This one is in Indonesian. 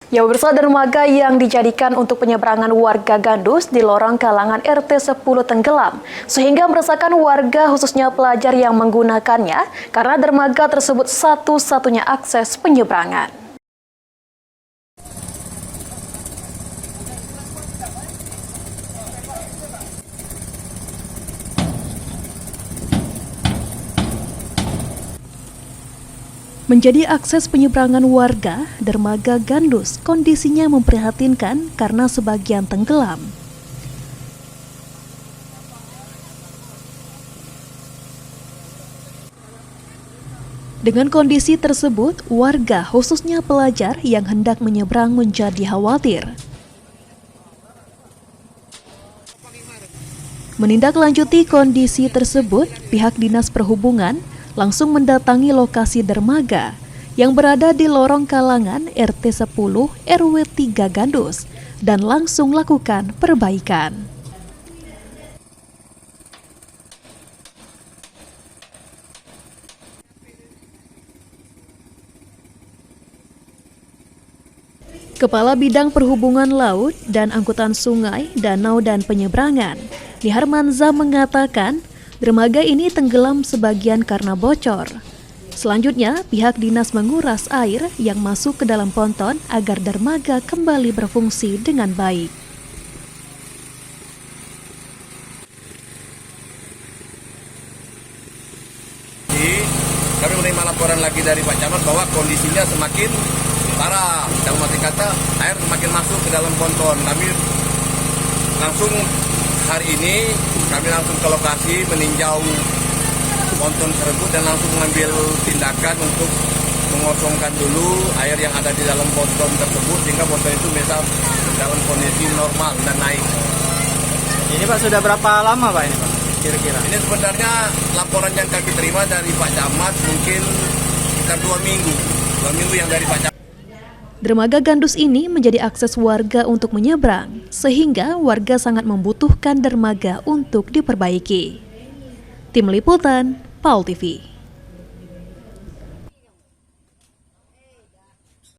Ya, pemirsa, dermaga yang dijadikan untuk penyeberangan warga Gandus di lorong Kalangan RT 10 tenggelam, sehingga meresahkan warga khususnya pelajar yang menggunakannya karena dermaga tersebut satu-satunya akses penyeberangan. Menjadi akses penyeberangan warga, dermaga Gandus kondisinya memprihatinkan karena sebagian tenggelam. Dengan kondisi tersebut, warga khususnya pelajar yang hendak menyeberang menjadi khawatir. Menindaklanjuti kondisi tersebut, pihak Dinas Perhubungan langsung mendatangi lokasi dermaga yang berada di lorong Kalangan RT 10 RW 3 Gandus dan langsung lakukan perbaikan. Kepala Bidang Perhubungan Laut dan Angkutan Sungai, Danau dan Penyeberangan, Niharmanza mengatakan dermaga ini tenggelam sebagian karena bocor. Selanjutnya, pihak dinas menguras air yang masuk ke dalam ponton agar dermaga kembali berfungsi dengan baik. Kami menerima laporan lagi dari Pak Camat bahwa kondisinya semakin parah. Dalam arti kata, air semakin masuk ke dalam ponton. Kami langsung hari ini langsung ke lokasi meninjau ponton tersebut dan langsung mengambil tindakan untuk mengosongkan dulu air yang ada di dalam ponton tersebut sehingga ponton itu bisa dalam kondisi normal dan naik. Ini Pak sudah berapa lama Pak ini Pak kira-kira? Ini sebenarnya laporan yang kami terima dari Pak Camat mungkin sekitar 2 minggu. 2 minggu yang dari Pak Camat. Dermaga Gandus ini menjadi akses warga untuk menyeberang, sehingga warga sangat membutuhkan dermaga untuk diperbaiki. Tim Liputan, PAL TV.